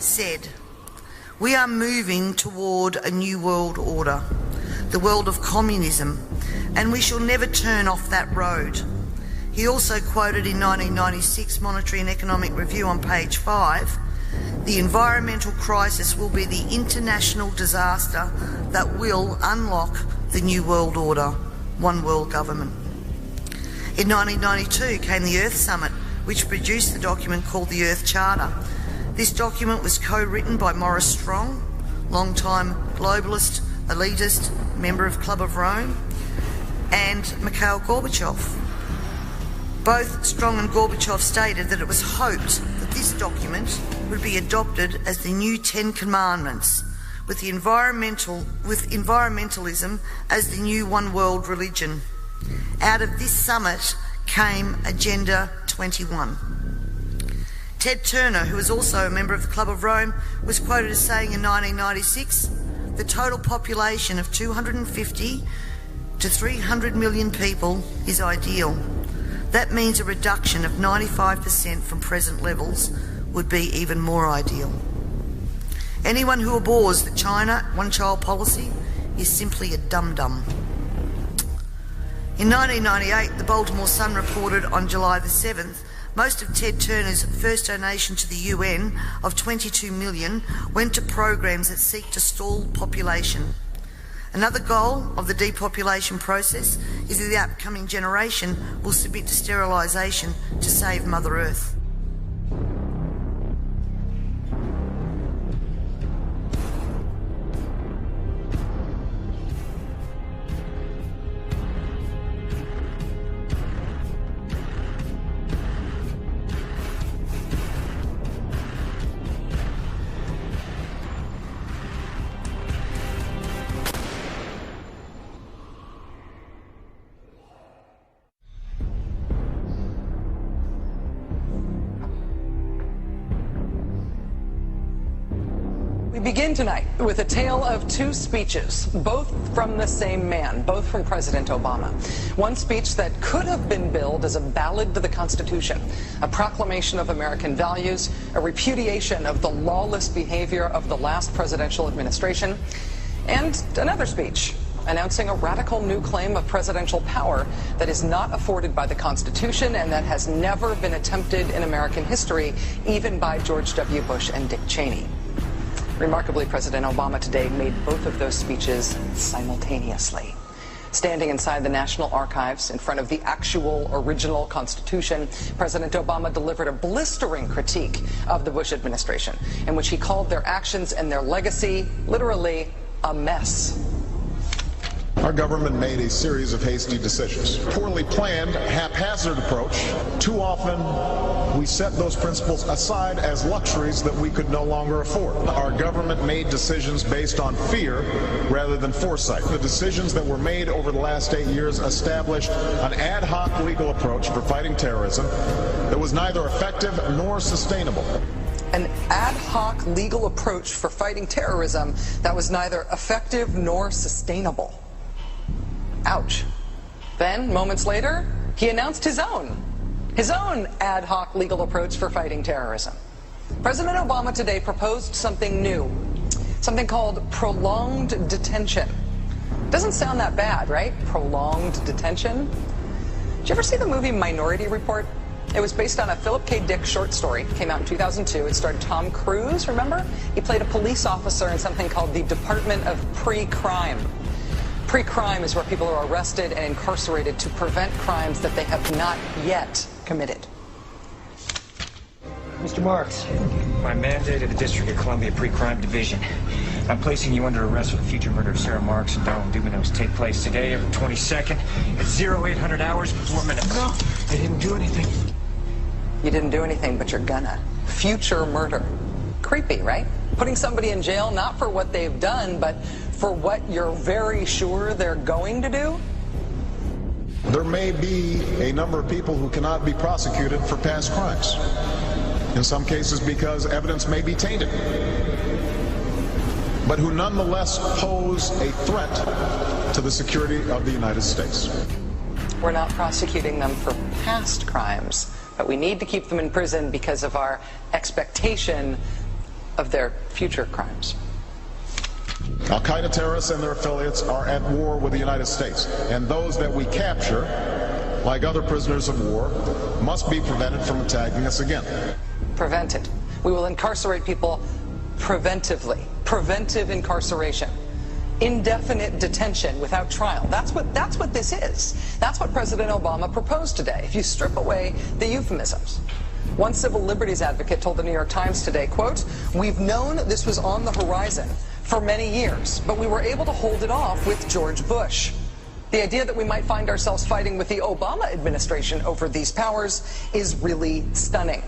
said, "We are moving toward a new world order, the world of communism, and we shall never turn off that road." He also quoted in 1996 Monetary and Economic Review on page 5, "The environmental crisis will be the international disaster that will unlock the new world order, one world government." In 1992 came the Earth Summit, which produced the document called the Earth Charter. This document was co-written by Maurice Strong, long-time globalist, elitist, member of Club of Rome, and Mikhail Gorbachev. Both Strong and Gorbachev stated that it was hoped that this document would be adopted as the new 10 Commandments, with environmentalism as the new one world religion. Out of this summit came Agenda 21. Ted Turner, who was also a member of the Club of Rome, was quoted as saying in 1996, "The total population of 250 to 300 million people is ideal. That means a reduction of 95% from present levels would be even more ideal." Anyone who abhors the China one-child policy is simply a dum-dum. In 1998, the Baltimore Sun reported on July the 7th, most of Ted Turner's first donation to the UN of $22 million went to programs that seek to stall population. Another goal of the depopulation process is that the upcoming generation will submit to sterilisation to save Mother Earth. We begin tonight with a tale of two speeches, both from the same man, both from President Obama. One speech that could have been billed as a ballad to the Constitution, a proclamation of American values, a repudiation of the lawless behavior of the last presidential administration, and another speech announcing a radical new claim of presidential power that is not afforded by the Constitution and that has never been attempted in American history, even by George W. Bush and Dick Cheney. Remarkably, President Obama today made both of those speeches simultaneously. Standing inside the National Archives in front of the actual original Constitution, President Obama delivered a blistering critique of the Bush administration, in which he called their actions and their legacy literally a mess. Our government made a series of hasty decisions. Poorly planned, haphazard approach. Too often, we set those principles aside as luxuries that we could no longer afford. Our government made decisions based on fear rather than foresight. The decisions that were made over the last 8 years established an ad hoc legal approach for fighting terrorism that was neither effective nor sustainable. An ad hoc legal approach for fighting terrorism that was neither effective nor sustainable. Ouch. Then, moments later, he announced his own ad hoc legal approach for fighting terrorism. President Obama today proposed something new, something called prolonged detention. Doesn't sound that bad, right? Prolonged detention. Did you ever see the movie Minority Report? It was based on a Philip K. Dick short story. It came out in 2002. It starred Tom Cruise, remember? He played a police officer in something called the Department of Pre-Crime. Pre-crime is where people are arrested and incarcerated to prevent crimes that they have not yet committed. Mr. Marks, by mandate of the District of Columbia Pre-Crime Division, I'm placing you under arrest for the future murder of Sarah Marks and Donald Dubinos. Take place today, April 22nd, at 0800 hours 4 minutes. No, I didn't do anything. You didn't do anything, but you're gonna. Future murder. Creepy, right? Putting somebody in jail not for what they've done, but for what you're very sure they're going to do? There may be a number of people who cannot be prosecuted for past crimes. In some cases because evidence may be tainted, but who nonetheless pose a threat to the security of the United States. We're not prosecuting them for past crimes, but we need to keep them in prison because of our expectation of their future crimes. Al-Qaeda terrorists and their affiliates are at war with the United States, and those that we capture, like other prisoners of war, must be prevented from attacking us again. Prevented. We will incarcerate people preventively. Preventive incarceration. Indefinite detention without trial. That's what this is. That's what President Obama proposed today, if you strip away the euphemisms. One civil liberties advocate told the New York Times today, quote, "We've known this was on the horizon for many years, but we were able to hold it off with George Bush. The idea that we might find ourselves fighting with the Obama administration over these powers is really stunning."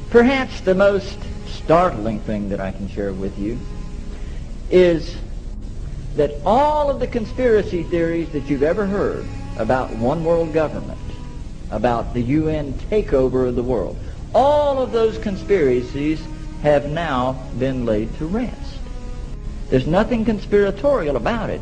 Perhaps the most startling thing that I can share with you is that all of the conspiracy theories that you've ever heard about one world government, about the UN takeover of the world, all of those conspiracies have now been laid to rest. There's nothing conspiratorial about it.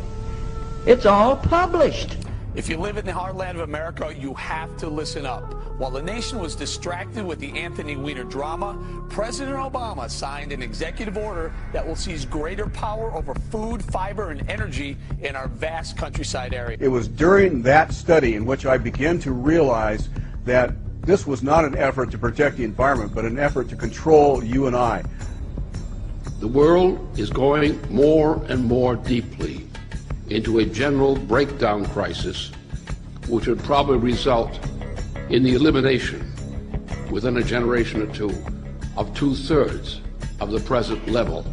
It's all published. If you live in the heartland of America, you have to listen up. While the nation was distracted with the Anthony Weiner drama, President Obama signed an executive order that will seize greater power over food, fiber, and energy in our vast countryside area. It was during that study in which I began to realize that this was not an effort to protect the environment, but an effort to control you and I. The world is going more and more deeply into a general breakdown crisis, which would probably result in the elimination within a generation or two of 2/3 of the present level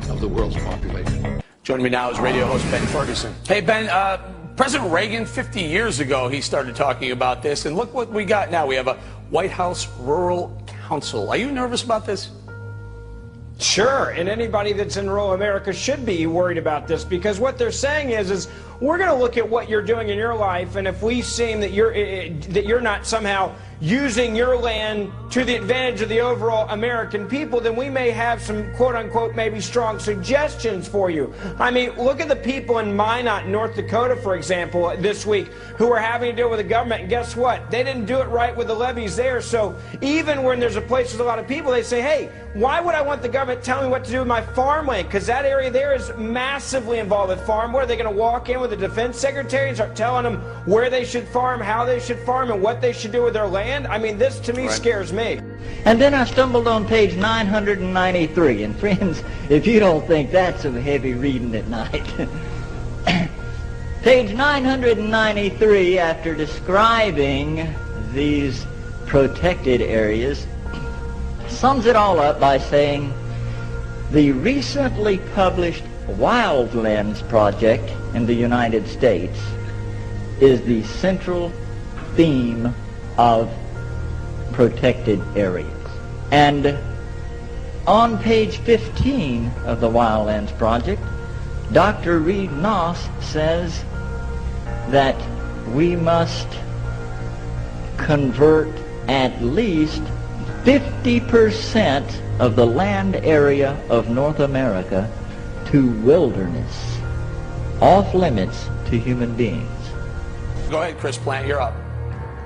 of the world's population. Joining me now is radio host Ben Ferguson. Hey, Ben, President Reagan, 50 years ago, he started talking about this, and look what we got now. We have a White House Rural Council. Are you nervous about this? Sure, and anybody that's in rural America should be worried about this, because what they're saying is we're going to look at what you're doing in your life, and if we seem that you're not somehow using your land to the advantage of the overall American people, then we may have some quote-unquote maybe strong suggestions for you. I mean, look at the people in Minot, North Dakota, for example, this week, who are having to deal with the government, and guess what? They didn't do it right with the levees there, so even when there's a place with a lot of people, they say, hey, why would I want the government telling me what to do with my farmland? Because that area there is massively involved with farm. What, are they going to walk in with the defense secretary and start telling them where they should farm, how they should farm, and what they should do with their land? I mean, this to me scares me. And then I stumbled on page 993, and friends, if you don't think that's some heavy reading at night, page 993, after describing these protected areas, sums it all up by saying the recently published Wildlands Project in the United States is the central theme of protected areas. And on page 15 of the Wildlands Project, Dr. Reed Noss says that we must convert at least 50% of the land area of North America to wilderness, off limits to human beings. Go ahead, Chris Plant, you're up.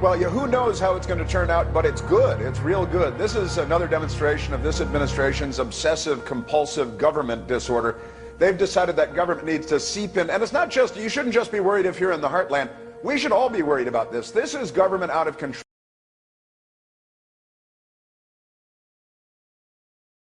Well, who knows how it's going to turn out, but it's good. It's real good. This is another demonstration of this administration's obsessive-compulsive government disorder. They've decided that government needs to seep in. And it's not just, you shouldn't just be worried if you're in the heartland. We should all be worried about this. This is government out of control.